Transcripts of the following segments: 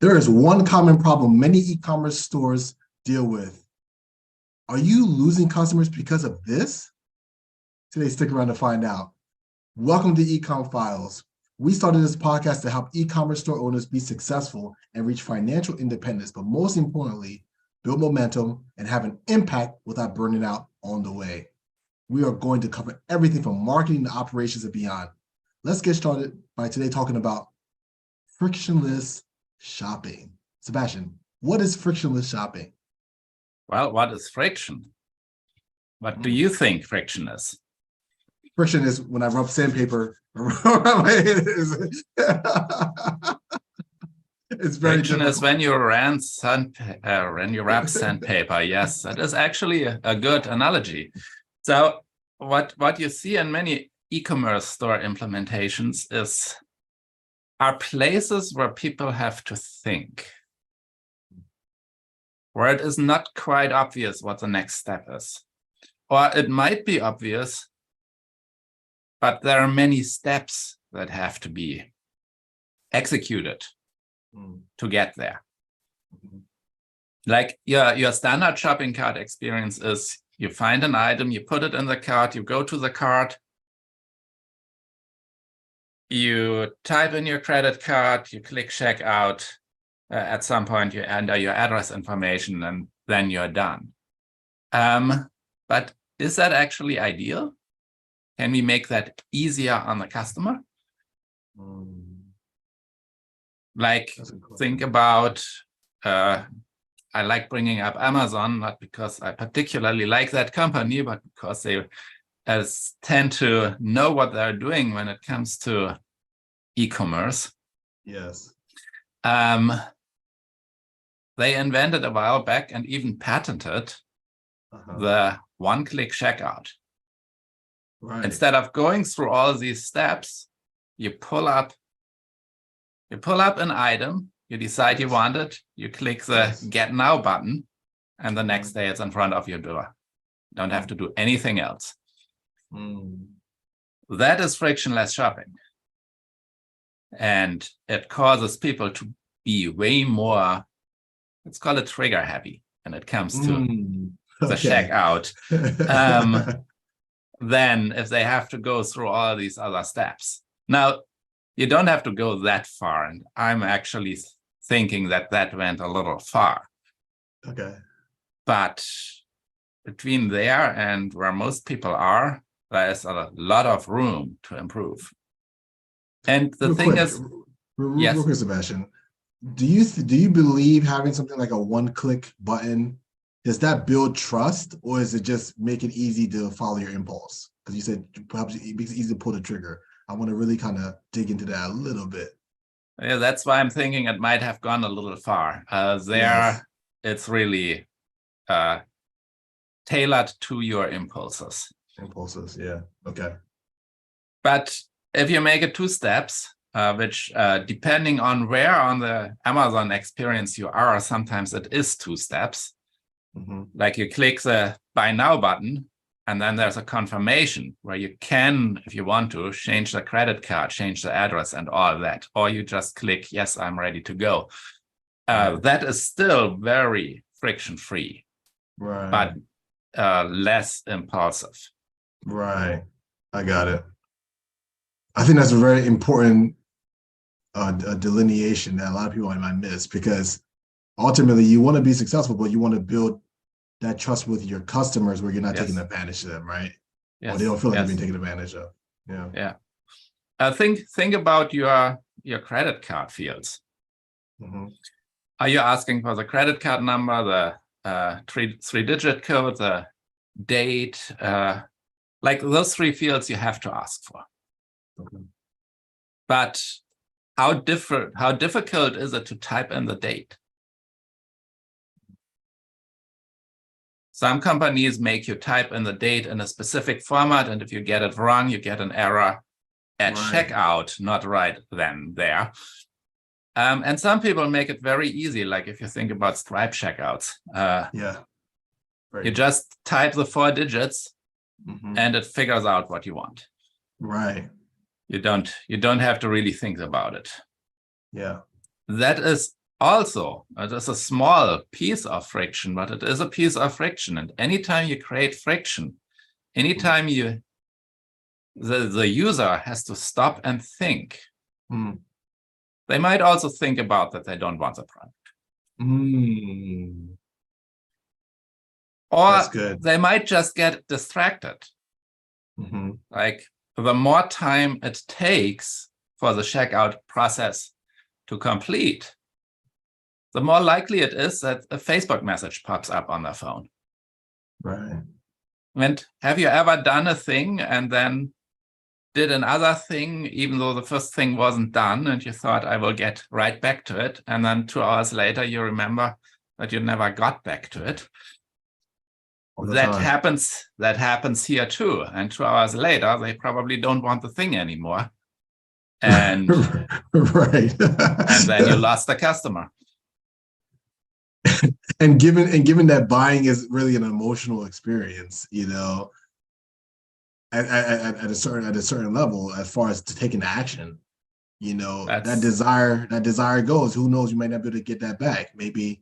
There is one common problem many e-commerce stores deal with. Are you losing customers because of this? Today, stick around to find out. Welcome to eComFiles. We started this podcast to help e-commerce store owners be successful and reach financial independence, but most importantly, build momentum and have an impact without burning out on the way. We are going to cover everything from marketing to operations and beyond. Let's get started by today talking about frictionless shopping. Sebastian, what is frictionless shopping? Well, what is friction? What do you think friction is? Friction is when I rub sandpaper. It's very friction difficult. is when you wrap sandpaper. Yes, that is actually a good analogy. So what you see in many e-commerce store implementations are places where people have to think, where it is not quite obvious what the next step is. Or it might be obvious, but there are many steps that have to be executed to get there. Like your standard shopping cart experience is you find an item, you put it in the cart, you go to the cart, you type in your credit card, you click checkout. At some point, you enter your address information, and then you're done. But is that actually ideal? Can we make that easier on the customer? Like, think about, I like bringing up Amazon, not because I particularly like that company, but because they tend to know what they're doing when it comes to e-commerce. Yes. They invented a while back and even patented the one-click checkout. Right. Instead of going through all these steps, you pull up an item, you decide you want it, you click the Get Now button, and the next day it's in front of your door. You don't have to do anything else. That is frictionless shopping. And it causes people to be way more, let's call it trigger happy when it comes to the checkout, than if they have to go through all these other steps. Now, you don't have to go that far, and I'm actually thinking that went a little far. Okay. But between there and where most people are, there is a lot of room to improve. And the thing is, real quick, Sebastian, do you believe having something like a one-click button, does that build trust, or is it just make it easy to follow your impulse? Because you said perhaps it makes it easy to pull the trigger. I want to really kind of dig into that a little bit. Yeah, that's why I'm thinking it might have gone a little far. It's really tailored to your impulses. Impulses, yeah. Okay. But if you make it 2 steps, which depending on where on the Amazon experience you are, sometimes it is 2 steps. Like you click the Buy Now button, and then there's a confirmation where you can, if you want to, change the credit card, change the address and all that. Or you just click, yes, I'm ready to go. That is still very friction-free, but less impulsive. Right. I got it. I think that's a very important delineation that a lot of people might miss, because ultimately you want to be successful, but you want to build that trust with your customers where you're not taking advantage of them, right? Or they don't feel like they're being taken advantage of. Yeah. Think about your credit card fields. Are you asking for the credit card number, the 3-digit code, the date? Like those 3 fields you have to ask for. But how difficult is it to type in the date? Some companies make you type in the date in a specific format, and if you get it wrong, you get an error at checkout, not right then there. And some people make it very easy, like if you think about Stripe checkouts. You just type the 4 digits, and it figures out what you want. Right. You don't have to really think about it. Yeah. That is also, it is a small piece of friction, but it is a piece of friction. And anytime you create friction, anytime the user has to stop and think, they might also think about that they don't want the product. Or That's good. they might just get distracted. Like the more time it takes for the checkout process to complete, the more likely it is that a Facebook message pops up on their phone. Right. And have you ever done a thing and then did another thing, even though the first thing wasn't done, and you thought, I will get right back to it, and then 2 hours later you remember that you never got back to it? That happens here too. And 2 hours later, they probably don't want the thing anymore. And right. And then you lost the customer. And given that buying is really an emotional experience, you know, at a certain level, as far as to taking action, you know, that desire goes. Who knows? You might not be able to get that back. Maybe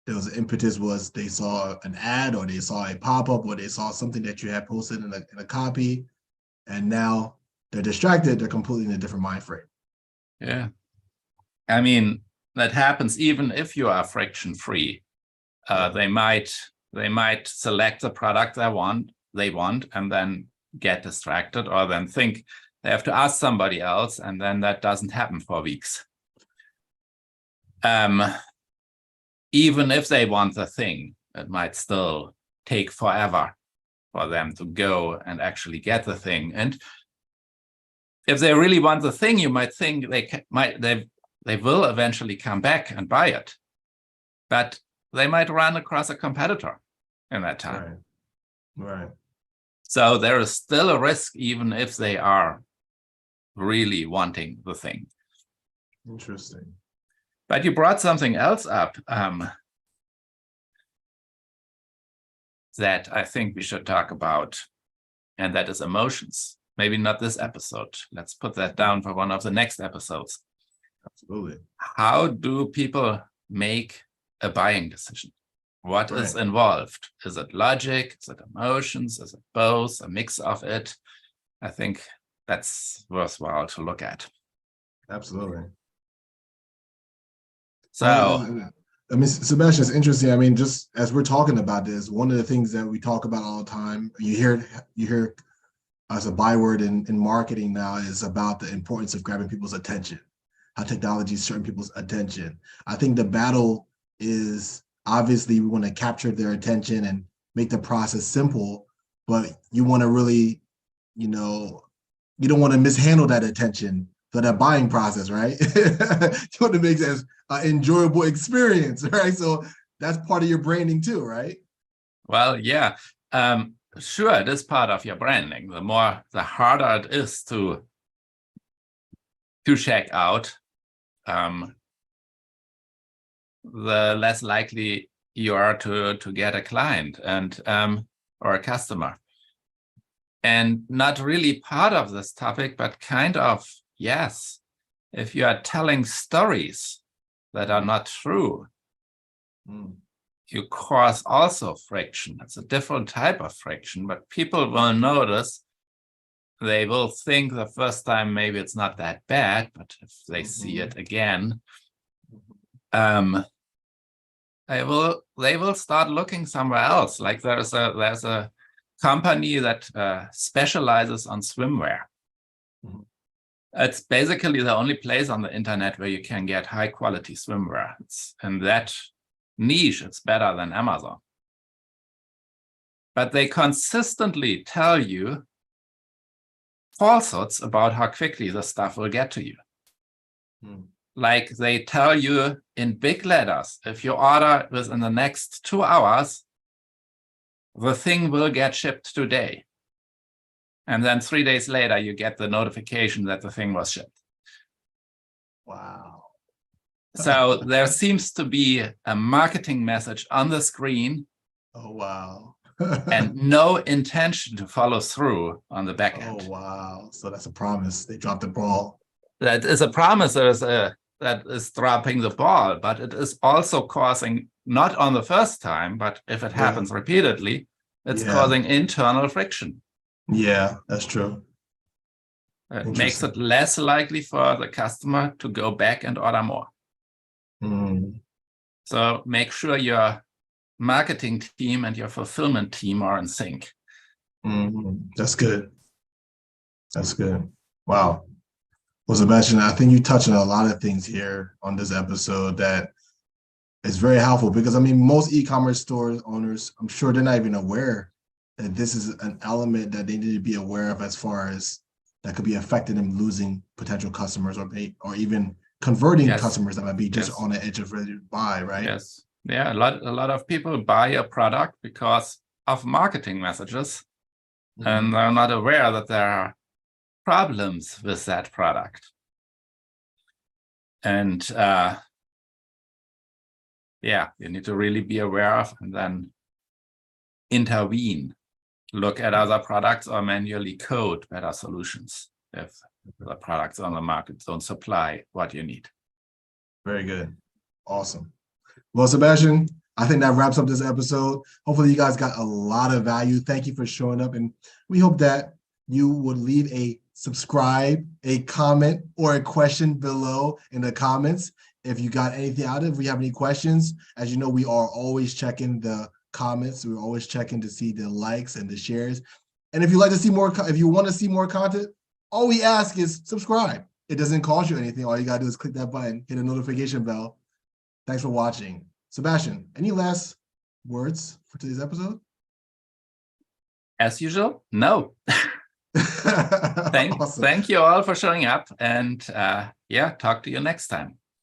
there was an impetus was they saw an ad, or they saw a pop-up, or they saw something that you had posted in a copy, and now they're distracted. They're completely in a different mind frame. Yeah, I mean, that happens even if you are friction-free. They might select the product they want, and then get distracted, or then think they have to ask somebody else, and then that doesn't happen for weeks. Even if they want the thing, it might still take forever for them to go and actually get the thing. And if they really want the thing, you might think they will eventually come back and buy it, but they might run across a competitor in that time. Right. So there is still a risk, even if they are really wanting the thing. Interesting. But you brought something else up that I think we should talk about, and that is emotions. Maybe not this episode. Let's put that down for one of the next episodes. Absolutely. How do people make a buying decision? What is involved? Is it logic? Is it emotions? Is it both? A mix of it? I think that's worthwhile to look at. Absolutely. So, I mean, Sebastian, it's interesting. I mean, just as we're talking about this, one of the things that we talk about all the time, you hear as a byword in marketing now, is about the importance of grabbing people's attention, how technology is certain people's attention. I think the battle is, obviously, we want to capture their attention and make the process simple, but you want to really, you know, you don't want to mishandle that attention for that buying process, right? You want to make it as an enjoyable experience, right? So that's part of your branding too, right? Well, yeah, sure, it is part of your branding. The harder it is to check out, the less likely you are to get a client and or a customer. And not really part of this topic, but kind of, yes, if you are telling stories that are not true, you cause also friction. It's a different type of friction, but people will notice. They will think the first time maybe it's not that bad, but if they see it again, they will start looking somewhere else. Like there's a company that specializes on swimwear. It's basically the only place on the internet where you can get high quality swimwear. In that niche, it's better than Amazon. But they consistently tell you falsehoods about how quickly the stuff will get to you. Like they tell you in big letters, if you order within the next 2 hours, the thing will get shipped today. And then 3 days later, you get the notification that the thing was shipped. Wow. So there seems to be a marketing message on the screen. Oh, wow. And no intention to follow through on the back end. Oh, wow. So that's a promise. They dropped the ball. That is a promise. There is a that is dropping the ball, but it is also causing, not on the first time, but if it happens repeatedly, it's causing internal friction. Yeah, that's true. It makes it less likely for the customer to go back and order more. So make sure your marketing team and your fulfillment team are in sync. That's good. That's good. Wow. Well, Sebastian, I think you touched on a lot of things here on this episode that is very helpful, because I mean, most e-commerce store owners, I'm sure they're not even aware that this is an element that they need to be aware of, as far as that could be affecting them losing potential customers, or even converting customers that might be just on the edge of ready to buy, right? Yes. Yeah, a lot of people buy a product because of marketing messages, and they're not aware that there are problems with that product. And yeah, you need to really be aware of, and then intervene, look at other products, or manually code better solutions if the products on the market don't supply what you need. Very good. Awesome. Well, Sebastian, I think that wraps up this episode. Hopefully you guys got a lot of value. Thank you for showing up, and we hope that you would leave a subscribe, a comment, or a question below in the comments if you got anything out of it. If we have any questions, as you know, we are always checking the comments. We're always checking to see the likes and the shares. And if you like to see more, if you want to see more content, all we ask is subscribe. It doesn't cost you anything. All you got to do is click that button, hit a notification bell. Thanks for watching. Sebastian, any last words for today's episode? As usual, no. Thank you all for showing up, and yeah, talk to you next time.